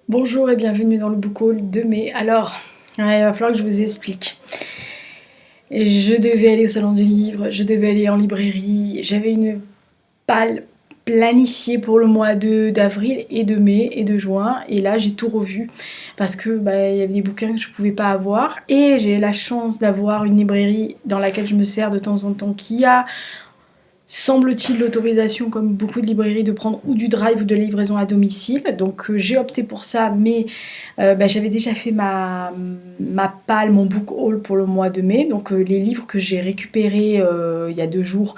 Bonjour et bienvenue dans le book haul de mai. Alors, ouais, il va falloir que je vous explique. Je devais aller au salon du livre, je devais aller en librairie, j'avais une palle planifiée pour le mois d'avril et de mai et de juin, et là j'ai tout revu parce que il y avait des bouquins que je pouvais pas avoir, et j'ai la chance d'avoir une librairie dans laquelle je me sers de temps en temps qui a, semble-t-il, l'autorisation, comme beaucoup de librairies, de prendre ou du drive ou de la livraison à domicile. Donc j'ai opté pour ça, mais j'avais déjà fait ma palle, mon book haul pour le mois de mai. Donc les livres que j'ai récupérés il y a 2 jours,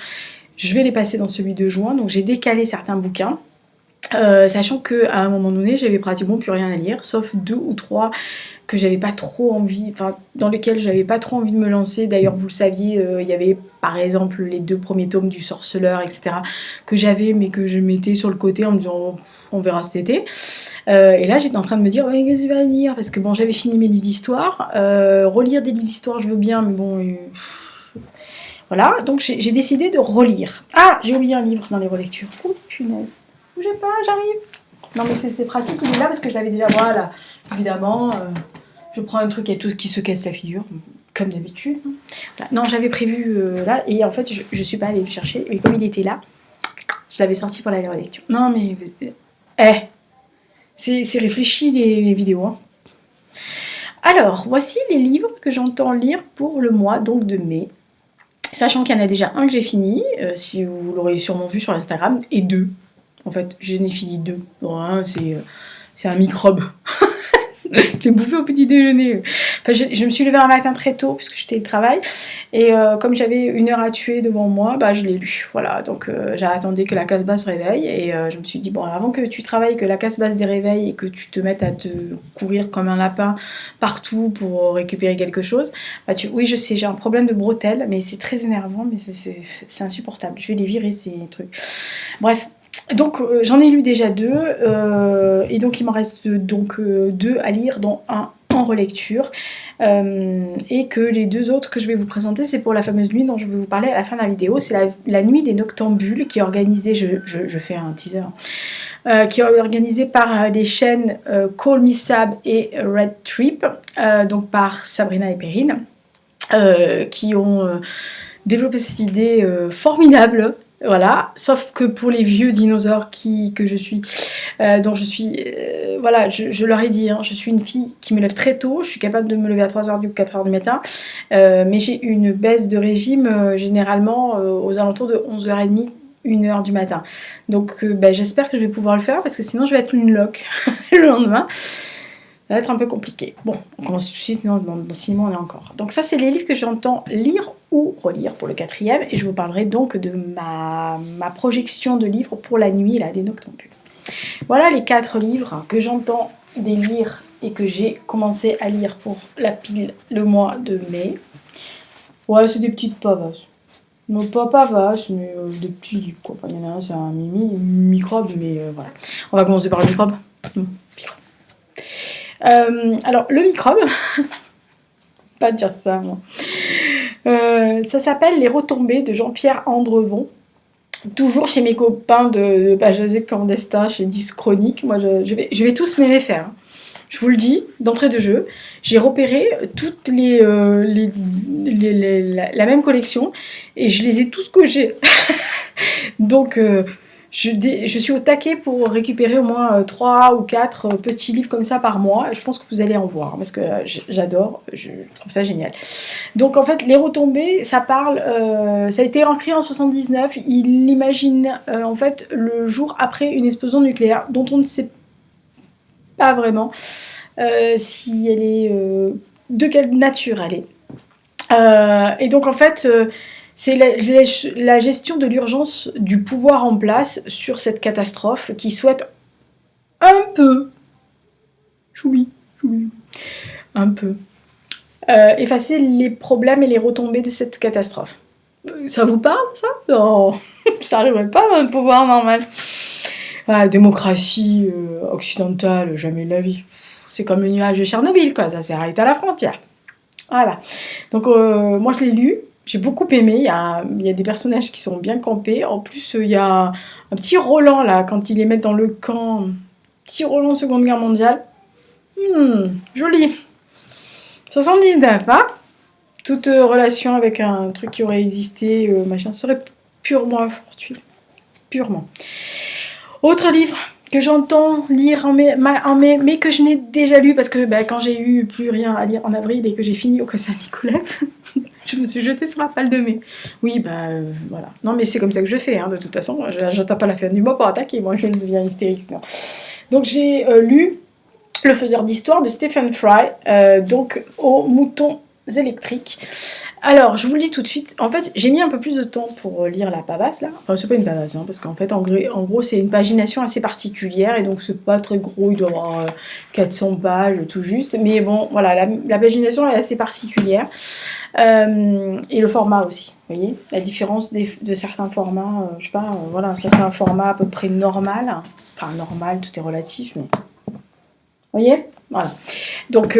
je vais les passer dans celui de juin. Donc j'ai décalé certains bouquins. Sachant qu'à un moment donné, j'avais pratiquement plus rien à lire, sauf 2 ou 3 que j'avais pas trop envie, enfin dans lesquels j'avais pas trop envie de me lancer. D'ailleurs, vous le saviez, il y avait par exemple les 2 premiers tomes du Sorceleur, etc., que j'avais mais que je mettais sur le côté en me disant on verra cet été. Et là, j'étais en train de me dire ouais, qu'est-ce que je vais lire, parce que bon, j'avais fini mes livres d'histoire. Relire des livres d'histoire, je veux bien, mais bon. Voilà, donc j'ai décidé de relire. Ah, j'ai oublié un livre dans les relectures. Oh punaise. Bougez pas, j'arrive. Non mais c'est pratique, il est là parce que je l'avais déjà. Voilà, évidemment, je prends un truc et tout qui se casse la figure, comme d'habitude. Voilà. Non, j'avais prévu là, et en fait, je suis pas allée le chercher, mais comme il était là, je l'avais sorti pour la relecture. Non mais. C'est réfléchi les vidéos. Hein. Alors, voici les livres que j'entends lire pour le mois donc de mai. Sachant qu'il y en a déjà un que j'ai fini, si vous l'aurez sûrement vu sur Instagram, et 2. En fait, j'en ai fini 2. Bon, hein, c'est un microbe. Je l'ai bouffé au petit déjeuner. Enfin, je me suis levée un matin très tôt, puisque j'étais au travail. Et comme j'avais 1 heure à tuer devant moi, je l'ai lu. Voilà, donc j'ai attendu que la casse-basse réveille. Et je me suis dit, bon, avant que tu travailles, que la casse-basse déréveille et que tu te mettes à te courir comme un lapin partout pour récupérer quelque chose, oui, je sais, j'ai un problème de bretelles, mais c'est très énervant, mais c'est insupportable. Je vais les virer, ces trucs. Bref. Donc j'en ai lu déjà 2, et donc il m'en reste donc 2 à lire, dont un en relecture, et que les 2 autres que je vais vous présenter, c'est pour la fameuse nuit dont je vais vous parler à la fin de la vidéo. C'est la nuit des Noctambules, qui est organisée, je fais un teaser, qui est organisée par les chaînes Call Me Sab et Red Trip, donc par Sabrina et Perrine, qui ont développé cette idée formidable. Voilà, sauf que pour les vieux dinosaures que je suis, dont je suis, voilà, je leur ai dit, hein, je suis une fille qui me lève très tôt, je suis capable de me lever à 3h du 4h du matin, mais j'ai une baisse de régime généralement aux alentours de 11h30, 1h du matin. Donc j'espère que je vais pouvoir le faire, parce que sinon je vais être une loque le lendemain. Ça va être un peu compliqué. Bon, on commence tout de suite, dans 6 mois on est encore. Donc ça, c'est les livres que j'entends lire ou relire pour le 4e, et je vous parlerai donc de ma projection de livres pour la nuit là, des Noctambules. Voilà les 4 livres que j'entends lire et que j'ai commencé à lire pour la pile le mois de mai. Ouais, c'est des petites pavasses. Non, pas pavasses, mais des petits livres, quoi. Enfin, il y en a un, c'est un microbe, mais voilà. On va commencer par le microbe. Alors, le microbe, pas dire ça, moi. Ça s'appelle Les Retombées de Jean-Pierre Andrevon. Toujours chez mes copains de José Clandestin, chez 10 Chroniques. Moi, je vais tous me les faire. Hein. Je vous le dis, d'entrée de jeu, j'ai repéré toutes la même collection, et je les ai tous cochés. Donc, je suis au taquet pour récupérer au moins 3 ou 4 petits livres comme ça par mois. Je pense que vous allez en voir, parce que j'adore, je trouve ça génial. Donc en fait, Les Retombées, ça parle, ça a été écrit en 79, il l'imagine en fait le jour après une explosion nucléaire, dont on ne sait pas vraiment si elle est, de quelle nature elle est. Et donc en fait, c'est la gestion de l'urgence du pouvoir en place sur cette catastrophe, qui souhaite un peu, choubi, un peu, effacer les problèmes et les retombées de cette catastrophe. Ça vous parle, ça? Non, ça n'arriverait pas à un pouvoir normal. La démocratie occidentale, jamais de la vie. C'est comme le nuage de Tchernobyl, quoi, ça s'est arrêté à la frontière. Voilà. Donc moi je l'ai lu, j'ai beaucoup aimé, il y a des personnages qui sont bien campés. En plus, il y a un petit Roland, là, quand ils les mettent dans le camp, petit Roland Seconde Guerre mondiale. Joli. 79, hein. Toute relation avec un truc qui aurait existé, machin, serait purement fortuit. Purement. Autre livre que j'entends lire en mai, mais que je n'ai déjà lu parce que quand j'ai eu plus rien à lire en avril et que j'ai fini au Saint-Nicolette, je me suis jetée sur la palle de mai. Oui, voilà. Non, mais c'est comme ça que je fais, hein, de toute façon. J'attends pas la fin du mois pour attaquer, moi je deviens hystérique. Non. Donc j'ai lu Le faiseur d'histoire de Stephen Fry, donc aux moutons électriques. Alors, je vous le dis tout de suite, en fait, j'ai mis un peu plus de temps pour lire la pavasse, là. Enfin, c'est pas une pavasse, hein, parce qu'en fait, en gros, c'est une pagination assez particulière, et donc c'est pas très gros, il doit y avoir 400 pages, tout juste. Mais bon, voilà, la pagination est assez particulière. Et le format aussi, vous voyez, la différence de certains formats, je sais pas, voilà, ça c'est un format à peu près normal. Enfin, normal, tout est relatif, mais... Vous voyez, voilà. Donc,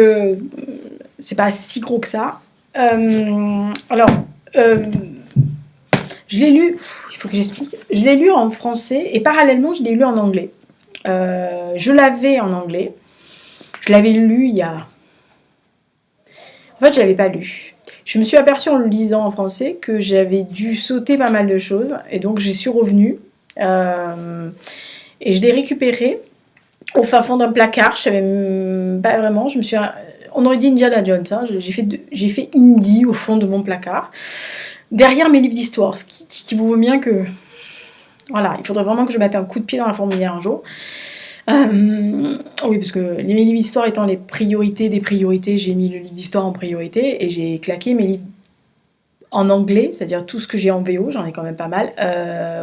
c'est pas si gros que ça. Alors, je l'ai lu, il faut que j'explique, je l'ai lu en français et parallèlement, je l'ai lu en anglais. Je l'avais en anglais. Je l'avais lu il y a... En fait, je l'avais pas lu. Je me suis aperçue en le lisant en français que j'avais dû sauter pas mal de choses. Et donc, j'y suis revenue. Et je l'ai récupéré au fin fond d'un placard. Je savais pas vraiment. On aurait dit Indiana Jones. Hein. J'ai fait indie au fond de mon placard. Derrière mes livres d'histoire. Ce qui vous vaut bien que... Voilà, il faudrait vraiment que je mette un coup de pied dans la fourmilière un jour. Oui, parce que les livres d'histoire étant les priorités des priorités, j'ai mis le livre d'histoire en priorité et j'ai claqué mes livres en anglais, c'est-à-dire tout ce que j'ai en VO, j'en ai quand même pas mal,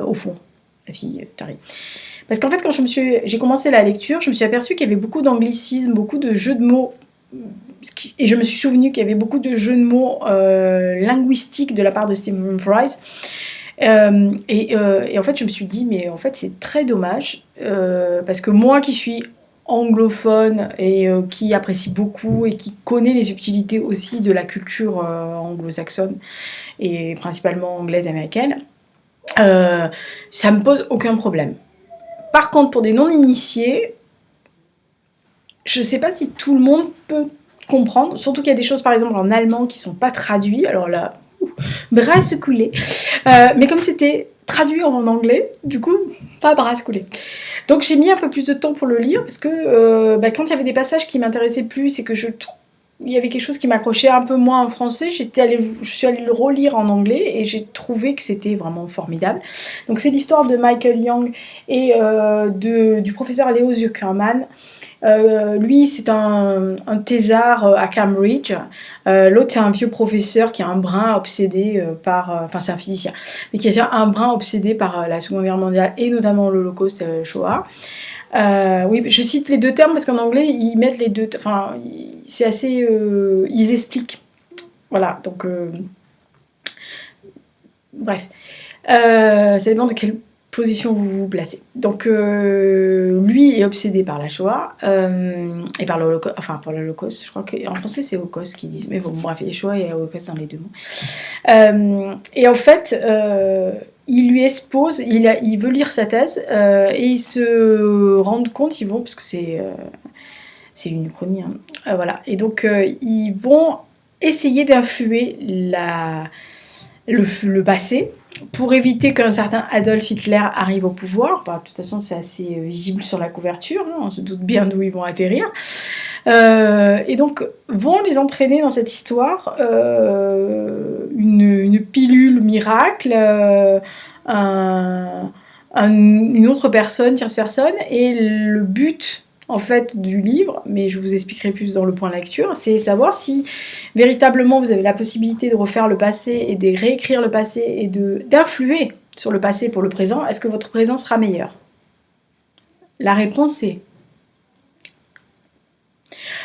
au fond. La fille tarée. Parce qu'en fait, quand j'ai commencé la lecture, je me suis aperçue qu'il y avait beaucoup d'anglicismes, beaucoup de jeux de mots, et je me suis souvenu qu'il y avait beaucoup de jeux de mots linguistiques de la part de Stephen Fry. Et en fait, je me suis dit, mais en fait, c'est très dommage, parce que moi qui suis anglophone et qui apprécie beaucoup et qui connaît les subtilités aussi de la culture anglo-saxonne et principalement anglaise américaine, ça me pose aucun problème. Par contre, pour des non-initiés, je sais pas si tout le monde peut comprendre, surtout qu'il y a des choses par exemple en allemand qui sont pas traduites, alors là, brasse coulée, mais comme c'était traduit en anglais, du coup, pas brasse coulée. Donc j'ai mis un peu plus de temps pour le lire, parce que quand il y avait des passages qui m'intéressaient plus et que il y avait quelque chose qui m'accrochait un peu moins en français, je suis allée le relire en anglais et j'ai trouvé que c'était vraiment formidable. Donc c'est l'histoire de Michael Young et du professeur Leo Zuckerman. Lui, c'est un thésard à Cambridge. L'autre, c'est un vieux professeur qui a un brin obsédé enfin, c'est un physicien, mais qui a un brin obsédé par la Seconde Guerre mondiale et notamment l'Holocauste Shoah. Oui, je cite les deux termes parce qu'en anglais, ils mettent les deux... Enfin, c'est assez... ils expliquent. Voilà, donc... bref. Ça dépend de quelle position vous vous placez. Donc, lui est obsédé par la Shoah et par l'Holocauste. Enfin, par l'Holocauste. Je crois qu'en français, c'est Holocauste qu'ils disent. Mais bon, bref, il y a Shoah et Holocauste dans les deux mots. Et en fait... il lui expose, il veut lire sa thèse et ils se rendent compte, parce que c'est une uchronie, hein, voilà. Et donc ils vont essayer d'influer le passé pour éviter qu'un certain Adolf Hitler arrive au pouvoir. De toute façon, c'est assez visible sur la couverture, hein, on se doute bien d'où ils vont atterrir. Et donc vont les entraîner dans cette histoire, une pilule miracle, une autre personne, tierce personne, et le but en fait du livre, mais je vous expliquerai plus dans le point lecture, c'est savoir si véritablement vous avez la possibilité de refaire le passé et de réécrire le passé et d'influer sur le passé pour le présent. Est-ce que votre présent sera meilleur? La réponse est...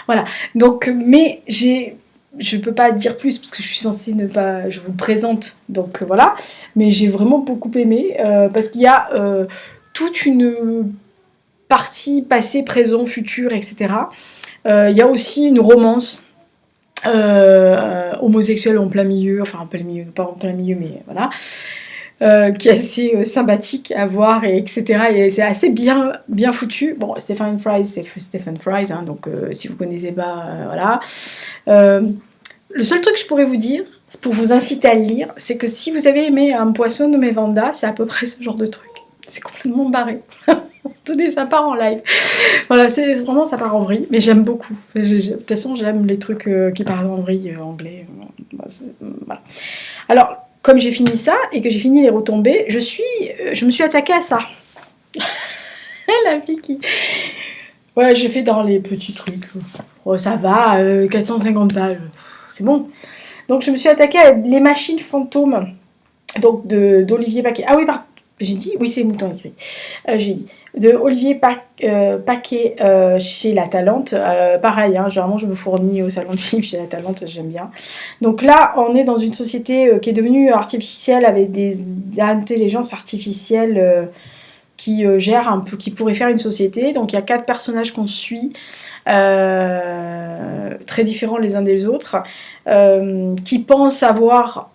Voilà, donc, mais je peux pas dire plus parce que je suis censée ne pas... Je vous présente, donc voilà. Mais j'ai vraiment beaucoup aimé parce qu'il y a toute une partie passé, présent, futur, etc. Il y a aussi une romance homosexuelle en plein milieu, enfin en plein milieu, pas en plein milieu, mais voilà. qui est assez sympathique à voir, et etc. Et c'est assez bien foutu. Bon, Stephen Fry, c'est Stephen Fry, hein, donc si vous connaissez pas, voilà. Le seul truc que je pourrais vous dire, pour vous inciter à le lire, c'est que si vous avez aimé Un poisson nommé Vanda, c'est à peu près ce genre de truc. C'est complètement barré. Tenez, ça part en live. Voilà, c'est vraiment, ça part en vrille, mais j'aime beaucoup. De toute façon, j'aime les trucs qui parlent en vrille, anglais. Voilà. Alors, comme j'ai fini ça et que j'ai fini les retombées, je me suis attaquée à ça. La fille qui... Ouais, j'ai fait dans les petits trucs. Oh, ça va, 450 balles. C'est bon. Donc, je me suis attaquée à Les machines fantômes, donc d'Olivier Paquet. Ah oui, j'ai dit, oui, c'est Mouton écrit. J'ai dit de Olivier Paquet chez La Talente. Pareil, hein, généralement je me fournis au salon de livre chez La Talente, j'aime bien. Donc là, on est dans une société qui est devenue artificielle, avec des intelligences artificielles qui gèrent un peu, qui pourraient faire une société. Donc il y a 4 personnages qu'on suit, très différents les uns des autres, qui pensent avoir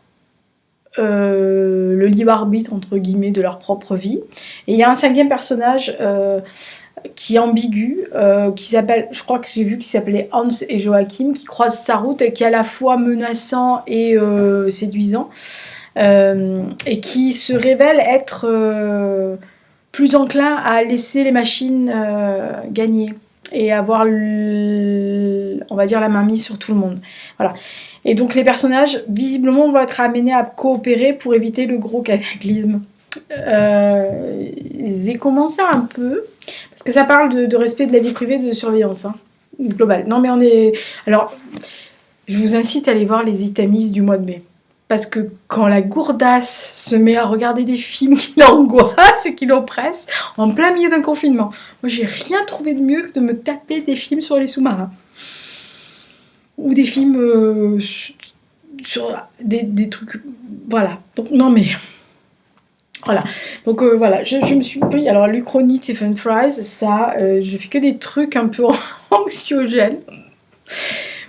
le libre arbitre entre guillemets de leur propre vie. Et il y a un 5e personnage qui est ambigu, qui s'appelle, je crois que j'ai vu, qui s'appelait Hans et Joachim, qui croisent sa route et qui est à la fois menaçant et séduisant, et qui se révèle être plus enclin à laisser les machines gagner et avoir, on va dire, la main mise sur tout le monde. Voilà. Et donc les personnages, visiblement, vont être amenés à coopérer pour éviter le gros cataclysme. J'ai commencé un peu, parce que ça parle de respect de la vie privée, de surveillance, hein, globale. Non mais on est... Alors, je vous incite à aller voir les Itamis du mois de mai. Parce que quand la gourdasse se met à regarder des films qui l'angoissent et qui l'oppressent, en plein milieu d'un confinement, moi j'ai rien trouvé de mieux que de me taper des films sur les sous-marins. Ou des films sur des trucs... Voilà. Donc, non mais... Voilà. Donc, voilà. Je me suis pris... Alors, l'Uchronie de Stephen Fry, ça, je fais que des trucs un peu anxiogènes.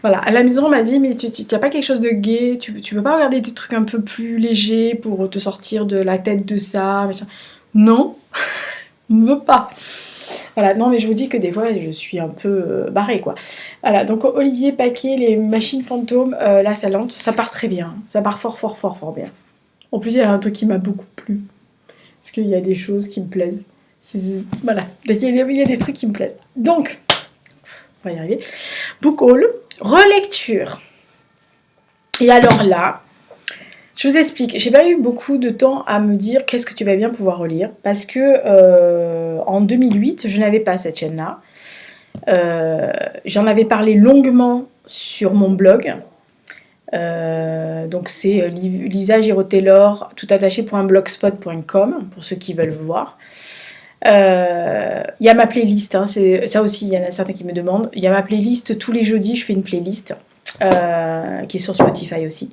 Voilà. À la maison, on m'a dit, mais tu n'as pas quelque chose de gai, tu veux pas regarder des trucs un peu plus légers pour te sortir de la tête de ça? Non. On ne veut pas. Voilà, non mais je vous dis que des fois je suis un peu barrée quoi. Voilà, donc Olivier Paquet, Les machines fantômes, La Talente, ça part très bien. Ça part fort bien. En plus il y a un truc qui m'a beaucoup plu. Parce qu'il y a des choses qui me plaisent. Voilà, il y a des trucs qui me plaisent. Donc, on va y arriver. Book haul, relecture. Et alors là, je vous explique, j'ai pas eu beaucoup de temps à me dire qu'est-ce que tu vas bien pouvoir relire, parce que en 2008, je n'avais pas cette chaîne-là. J'en avais parlé longuement sur mon blog. Donc c'est Lisa Giraud-Taylor, toutattaché.blogspot.com, pour ceux qui veulent voir. Il y a ma playlist, hein, ça aussi, il y en a certains qui me demandent. Il y a ma playlist, tous les jeudis, je fais une playlist qui est sur Spotify aussi.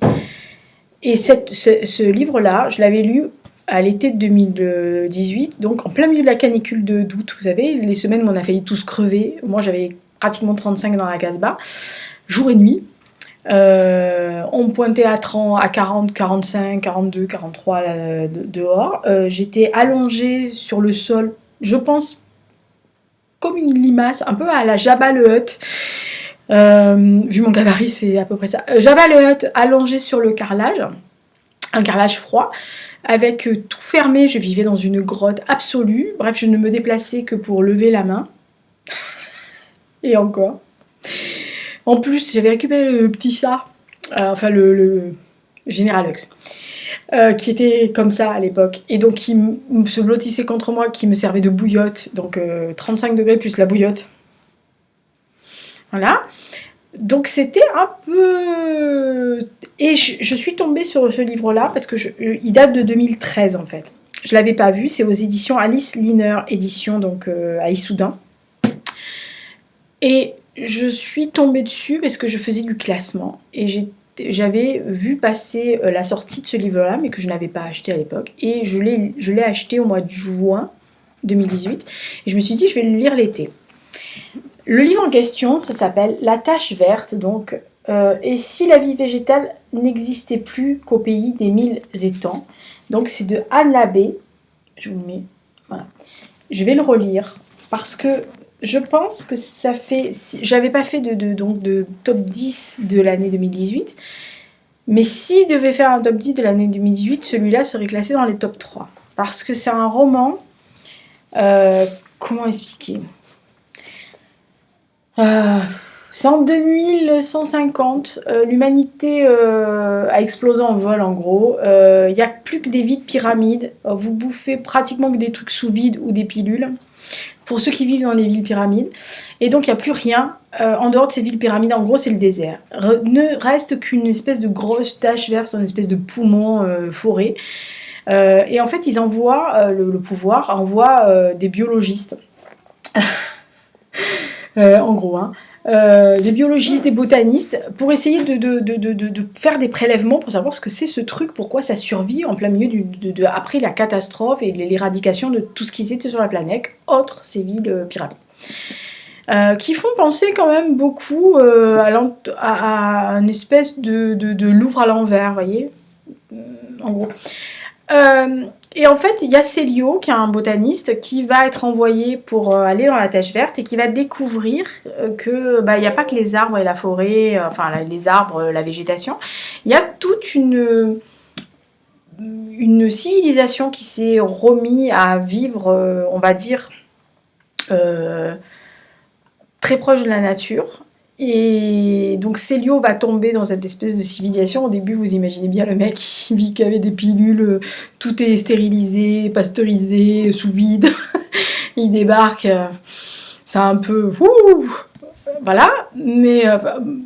Et ce livre-là, je l'avais lu à l'été de 2018, donc en plein milieu de la canicule d'août, vous savez, les semaines où on a failli tous crever. Moi, j'avais pratiquement 35 dans la Casbah, jour et nuit. On me pointait à 30, à 40, 45, 42, 43 dehors. J'étais allongée sur le sol, je pense, comme une limace, un peu à la Jabba le Hutt. Vu mon gabarit, c'est à peu près ça. Jabba le Hutt allongé sur le carrelage, un carrelage froid, avec tout fermé. Je vivais dans une grotte absolue. Bref, je ne me déplaçais que pour lever la main. Et encore. En plus, j'avais récupéré le petit chat, enfin le Général Lux, qui était comme ça à l'époque. Et donc, il se blottissait contre moi, qui me servait de bouillotte. Donc, 35 degrés plus la bouillotte. Voilà. Donc c'était un peu... Et je suis tombée sur ce livre-là parce que il date de 2013 en fait. Je ne l'avais pas vu, c'est aux éditions Alice Liner, édition donc à Issoudun. Et je suis tombée dessus parce que je faisais du classement et j'avais vu passer la sortie de ce livre-là, mais que je n'avais pas acheté à l'époque. Et je l'ai acheté au mois de juin 2018. Et je me suis dit, je vais le lire l'été. Le livre en question, ça s'appelle La Tache verte, donc, et si la vie végétale n'existait plus qu'au pays des 1000 étangs, Donc c'est de Anne Labbé. Je vous le mets, voilà. Je vais le relire parce que je pense que ça fait... J'avais pas fait donc de top 10 de l'année 2018, mais s'il devait faire un top 10 de l'année 2018, celui-là serait classé dans les top 3. Parce que c'est un roman... comment expliquer c'est en 2150, l'humanité a explosé en vol en gros. Il n'y a plus que des vides pyramides. Vous bouffez pratiquement que des trucs sous vide ou des pilules. Pour ceux qui vivent dans les villes pyramides. Et donc il n'y a plus rien en dehors de ces villes pyramides. En gros c'est le désert. Ne reste qu'une espèce de grosse tache verte, une espèce de poumon forêt. Et en fait ils envoient, le pouvoir envoie des biologistes. En gros, hein. Des biologistes, des botanistes, pour essayer de faire des prélèvements pour savoir ce que c'est ce truc, pourquoi ça survit en plein milieu après la catastrophe et l'éradication de tout ce qui était sur la planète, autre ces villes pyramides. Qui font penser quand même beaucoup à une espèce de Louvre à l'envers, vous voyez, en gros. Et en fait, il y a Célio, qui est un botaniste, qui va être envoyé pour aller dans la tache verte et qui va découvrir que il n'y a pas que les arbres et la forêt, enfin les arbres, la végétation. Il y a toute une civilisation qui s'est remise à vivre, on va dire, très proche de la nature. Et donc Célio va tomber dans cette espèce de civilisation. Au début, vous imaginez bien le mec qui vit qu'avec des pilules, tout est stérilisé, pasteurisé, sous vide. Il débarque, c'est un peu... voilà, mais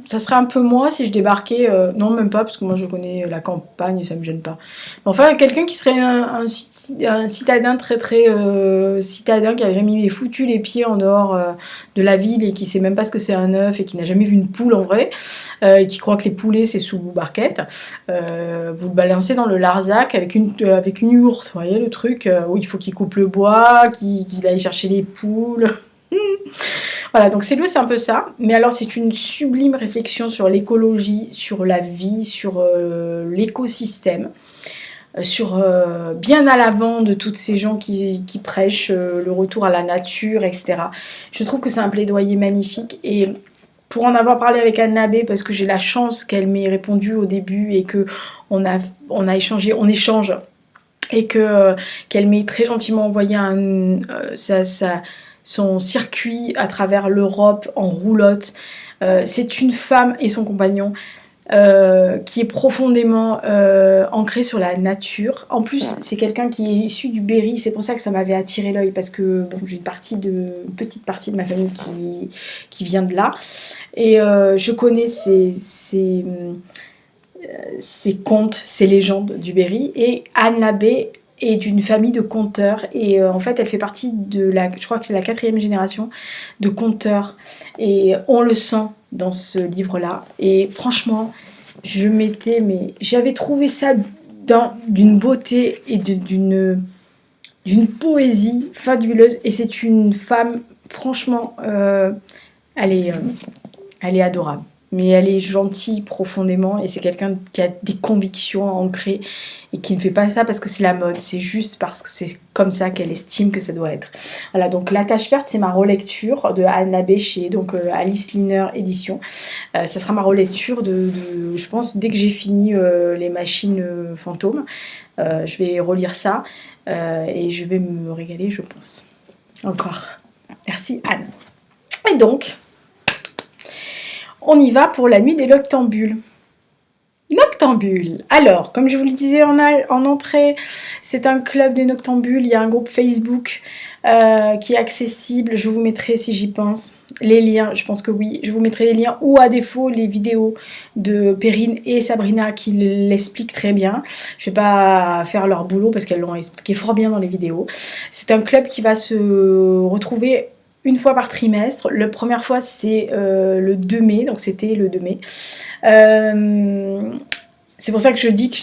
ça serait un peu moi si je débarquais... non, même pas, parce que moi je connais la campagne et ça me gêne pas. Mais enfin, quelqu'un qui serait un citadin très citadin, qui a jamais foutu les pieds en dehors de la ville et qui sait même pas ce que c'est un œuf et qui n'a jamais vu une poule en vrai, et qui croit que les poulets c'est sous barquette. Vous le balancez dans le Larzac avec une yourte, vous voyez le truc où il faut qu'il coupe le bois, qu'il aille chercher les poules... Voilà, donc c'est un peu ça, mais alors c'est une sublime réflexion sur l'écologie, sur la vie, sur l'écosystème, sur bien à l'avant de toutes ces gens qui prêchent le retour à la nature, etc. Je trouve que c'est un plaidoyer magnifique, et pour en avoir parlé avec Anne Labbé, parce que j'ai la chance qu'elle m'ait répondu au début et que on échange, et qu'elle m'ait très gentiment envoyé son circuit à travers l'Europe en roulotte. C'est une femme et son compagnon qui est profondément ancrée sur la nature. En plus, c'est quelqu'un qui est issu du Berry, c'est pour ça que ça m'avait attiré l'œil, parce que bon, j'ai une petite partie de ma famille qui vient de là. Et je connais ces contes, ces légendes du Berry. Et Anne Labbé est d'une famille de conteurs, et en fait elle fait partie je crois que c'est la 4e génération de conteurs, et on le sent dans ce livre là. Et franchement j'avais trouvé ça d'une beauté et d'une poésie fabuleuse, et c'est une femme franchement elle est adorable. Mais elle est gentille profondément, et c'est quelqu'un qui a des convictions ancrées et qui ne fait pas ça parce que c'est la mode, c'est juste parce que c'est comme ça qu'elle estime que ça doit être. Voilà, donc La Tache verte, c'est ma relecture de Anne Labbé chez Alice Liner Édition. Ça sera ma relecture je pense, dès que j'ai fini les machines fantômes. Je vais relire ça et je vais me régaler, je pense. Encore. Merci Anne. Et donc... on y va pour la nuit des noctambules. Noctambules. Alors, comme je vous le disais en entrée, c'est un club de noctambules. Il y a un groupe Facebook qui est accessible. Je vous mettrai, si j'y pense, les liens. Je pense que oui. Je vous mettrai les liens, ou à défaut les vidéos de Perrine et Sabrina qui l'expliquent très bien. Je ne vais pas faire leur boulot parce qu'elles l'ont expliqué fort bien dans les vidéos. C'est un club qui va se retrouver une fois par trimestre. La première fois c'est le 2 mai, donc c'était le 2 mai. C'est pour ça que je dis que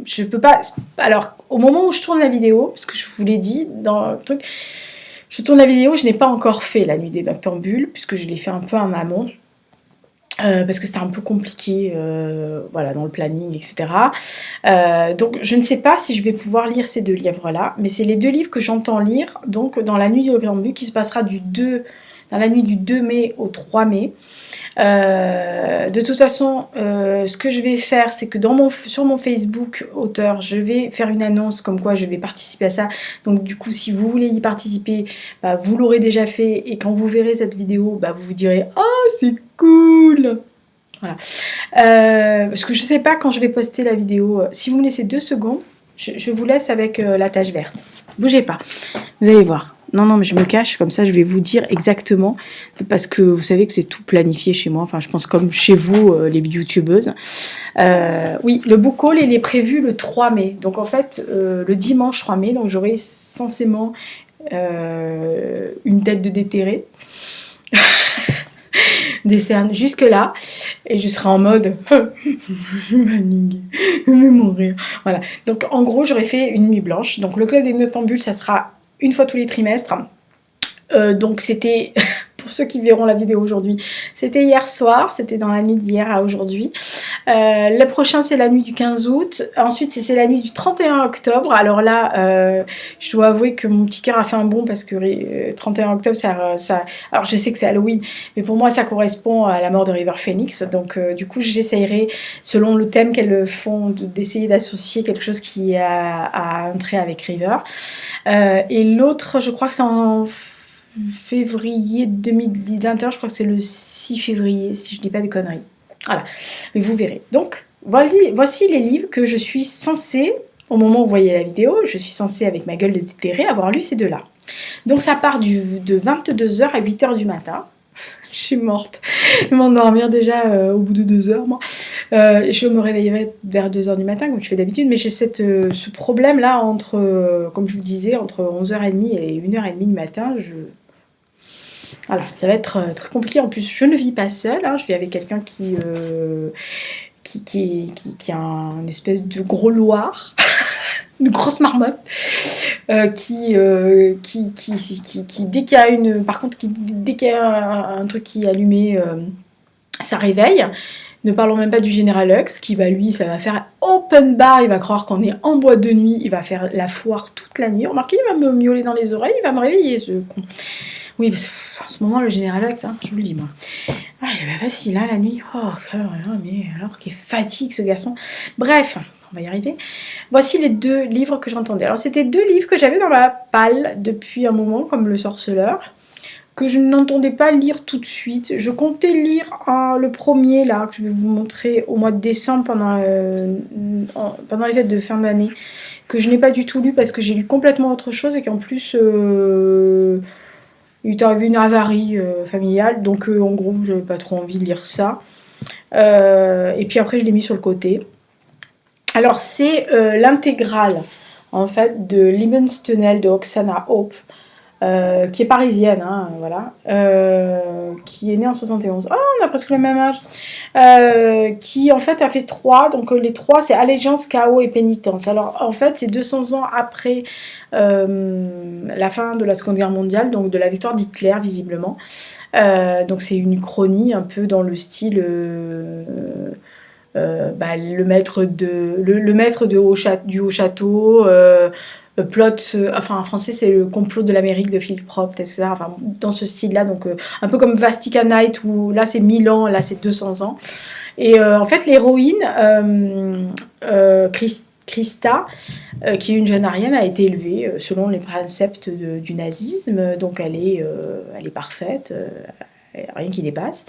je peux pas... Alors, au moment où je tourne la vidéo, parce que je vous l'ai dit dans le truc, je tourne la vidéo, je n'ai pas encore fait la nuit des noctambules, puisque je l'ai fait un peu en amont. parce que c'était un peu compliqué, voilà, dans le planning, etc. Donc je ne sais pas si je vais pouvoir lire ces 2 livres-là, mais c'est les 2 livres que j'entends lire, donc dans la nuit du Grand-Bu, qui se passera dans la nuit du 2 mai au 3 mai. De toute façon, ce que je vais faire, c'est que sur mon Facebook auteur, je vais faire une annonce comme quoi je vais participer à ça. Donc du coup, si vous voulez y participer, bah, vous l'aurez déjà fait, et quand vous verrez cette vidéo, bah, vous vous direz « Oh, c'est cool !» Voilà. Parce que je sais pas quand je vais poster la vidéo. Si vous me laissez 2 secondes, je vous laisse avec la tâche verte. Bougez pas, vous allez voir. Non, non, mais je me cache, comme ça je vais vous dire exactement, parce que vous savez que c'est tout planifié chez moi, enfin je pense comme chez vous, les youtubeuses. Oui, le book haul, il est prévu le 3 mai, donc en fait, le dimanche 3 mai, donc j'aurai censément une tête de déterré, des cernes jusque là, et je serai en mode je vais mourir. Voilà, donc en gros j'aurais fait une nuit blanche. Donc le club des noctambules, ça sera une fois tous les trimestres. Donc c'était, pour ceux qui verront la vidéo aujourd'hui, c'était hier soir, c'était dans la nuit d'hier à aujourd'hui. Le prochain c'est la nuit du 15 août, ensuite c'est la nuit du 31 octobre. Alors là, je dois avouer que mon petit cœur a fait un bond parce que 31 octobre, alors je sais que c'est Halloween, mais pour moi ça correspond à la mort de River Phoenix. Donc du coup j'essayerai, selon le thème qu'elles font, d'essayer d'associer quelque chose qui a un trait avec River. Et l'autre, je crois que c'est en février 2021, je crois que c'est le 6 février, si je dis pas de conneries. Voilà, mais vous verrez. Donc, voici les livres que je suis censée, au moment où vous voyez la vidéo, je suis censée, avec ma gueule de déterré, avoir lu ces 2-là. Donc ça part de 22 h à 8 h du matin. Je suis morte. Je vais m'endormir déjà au bout de 2 heures, moi. Je me réveillerai vers 2 h du matin, comme je fais d'habitude, mais j'ai ce problème-là entre, comme je vous le disais, entre 11 h 30 et 1 h 30 du matin. Voilà, ça va être très compliqué. En plus, je ne vis pas seule, hein, je vis avec quelqu'un qui a un espèce de gros loir, une grosse marmotte, qui dès qu'il y a dès qu'il y a un truc qui est allumé, ça réveille. Ne parlons même pas du Général Hux, qui va, lui, ça va faire open bar, il va croire qu'on est en boîte de nuit, il va faire la foire toute la nuit. Remarquez, il va me miauler dans les oreilles, il va me réveiller, ce con. Oui, parce qu'en ce moment, le Général Hux, hein, je vous le dis, moi. Ah, il est facile, hein, la nuit. Oh, mais alors, qu'il fatigue, ce garçon. Bref, on va y arriver. Voici les 2 livres que j'entendais. Alors, c'était 2 livres que j'avais dans ma palle depuis un moment, comme Le Sorceleur, que je n'entendais pas lire tout de suite. Je comptais lire le premier, là, que je vais vous montrer au mois de décembre, pendant les fêtes de fin d'année, que je n'ai pas du tout lu parce que j'ai lu complètement autre chose et qu'en plus... il est arrivé une avarie familiale, donc en gros, j'avais pas trop envie de lire ça. Et puis après, je l'ai mis sur le côté. Alors, c'est l'intégrale, en fait, de Lemons Tunnel de Oksana Hope, qui est parisienne, hein, voilà, qui est née en 71. Oh, on a presque le même âge. Qui, en fait, a fait 3. Donc, les 3, c'est Allégeance, Chaos et Pénitence. Alors, en fait, c'est 200 ans après la fin de la Seconde Guerre mondiale, donc de la victoire d'Hitler, visiblement. Donc, c'est une uchronie un peu dans le style... le maître du haut château, plot, enfin en français c'est le complot de l'Amérique de Philip Roth, etc. Enfin, dans ce style-là, donc un peu comme Vastica Night, où là c'est 1000 ans, là c'est 200 ans. Et en fait, l'héroïne, Christa, qui est une jeune Aryenne, a été élevée selon les préceptes du nazisme, donc elle est parfaite. Rien qui dépasse,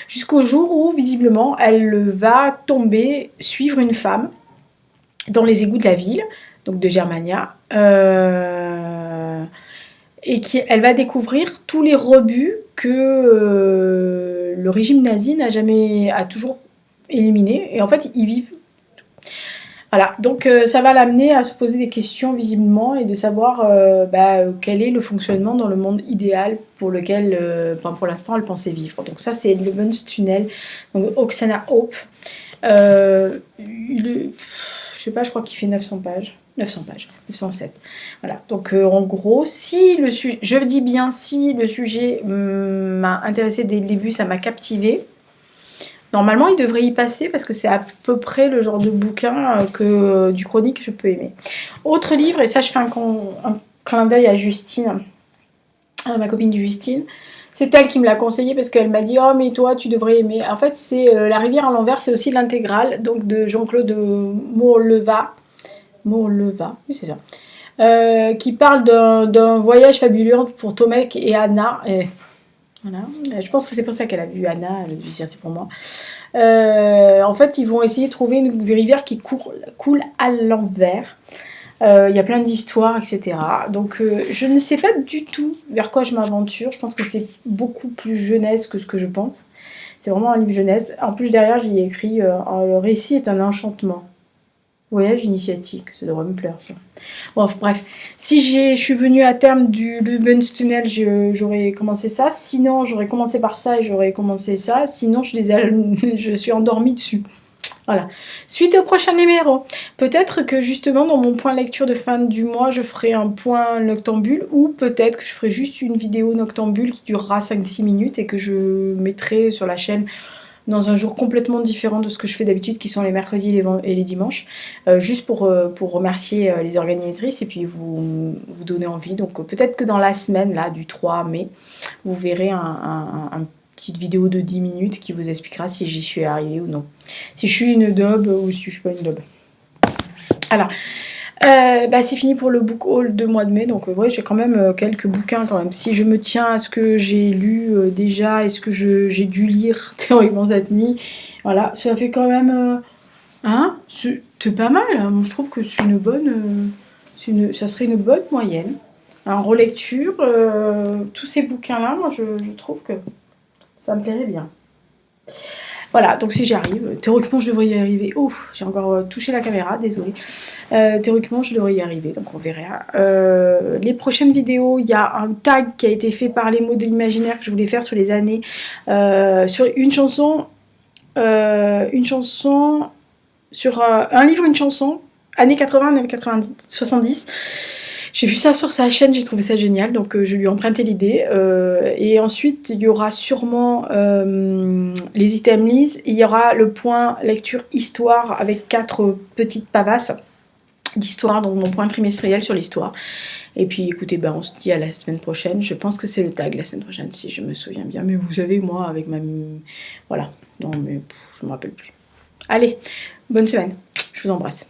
jusqu'au jour où, visiblement, elle va suivre une femme dans les égouts de la ville, donc de Germania, et elle va découvrir tous les rebuts que le régime nazi a toujours éliminés, et en fait, ils vivent. Voilà, donc ça va l'amener à se poser des questions visiblement et de savoir quel est le fonctionnement dans le monde idéal pour lequel, pour l'instant, elle pensait vivre. Donc ça, c'est Lemons Tunnel, donc Oksana Hope. Je sais pas, je crois qu'il fait 900 pages. 907. Voilà, donc en gros, je dis bien si le sujet m'a intéressé dès le début, ça m'a captivé. Normalement, il devrait y passer parce que c'est à peu près le genre de bouquin que du chronique je peux aimer. Autre livre, et ça je fais un clin d'œil à Justine, à ma copine Justine. C'est elle qui me l'a conseillé parce qu'elle m'a dit « Oh mais toi tu devrais aimer ». En fait c'est La rivière à l'envers, c'est aussi l'intégrale donc de Jean-Claude Morleva. Morleva, oui c'est ça. Qui parle d'un voyage fabuleux pour Tomek et Anna. Et voilà. Je pense que c'est pour ça qu'elle a vu Anna, elle a dû dire c'est pour moi. En fait, ils vont essayer de trouver une rivière qui coule à l'envers. Il y a plein d'histoires, etc. Donc, je ne sais pas du tout vers quoi je m'aventure. Je pense que c'est beaucoup plus jeunesse que ce que je pense. C'est vraiment un livre jeunesse. En plus, derrière, j'y ai écrit le récit est un enchantement. Voyage initiatique, ça devrait me plaire. Ça. Bon, bref, si je suis venue à terme du Lubens-Tunnel, j'aurais commencé ça. Sinon, j'aurais commencé par ça et j'aurais commencé ça. Sinon, je suis endormie dessus. Voilà. Suite au prochain numéro. Peut-être que justement, dans mon point lecture de fin du mois, je ferai un point noctambule ou peut-être que je ferai juste une vidéo noctambule qui durera 5-6 minutes et que je mettrai sur la chaîne dans un jour complètement différent de ce que je fais d'habitude, qui sont les mercredis et les dimanches, juste pour remercier les organisatrices et puis vous donner envie. Donc peut-être que dans la semaine là, du 3 mai, vous verrez une petite vidéo de 10 minutes qui vous expliquera si j'y suis arrivée ou non. Si je suis une daube ou si je suis pas une daube. Alors, c'est fini pour le book haul de mois de mai, donc ouais, j'ai quand même quelques bouquins quand même. Si je me tiens à ce que j'ai lu déjà et ce que j'ai dû lire théoriquement cette nuit, voilà, ça fait quand même... c'est pas mal, hein. Moi, je trouve que c'est une bonne... ça serait une bonne moyenne. En relecture, tous ces bouquins-là, moi je trouve que ça me plairait bien. Voilà, donc si j'y arrive, théoriquement je devrais y arriver. Oh, j'ai encore touché la caméra, désolée. Théoriquement je devrais y arriver, donc on verra. Les prochaines vidéos, il y a un tag qui a été fait par les mots de l'imaginaire que je voulais faire sur les années. Sur une chanson sur un livre, une chanson, années 80, années 90, 70. J'ai vu ça sur sa chaîne, j'ai trouvé ça génial, donc je lui ai emprunté l'idée. Et ensuite, il y aura sûrement les items et il y aura le point lecture histoire avec 4 petites pavasses d'histoire, donc mon point trimestriel sur l'histoire. Et puis écoutez, on se dit à la semaine prochaine. Je pense que c'est le tag la semaine prochaine, si je me souviens bien. Mais vous savez, moi, avec ma... Voilà, non mais je ne me rappelle plus. Allez, bonne semaine, je vous embrasse.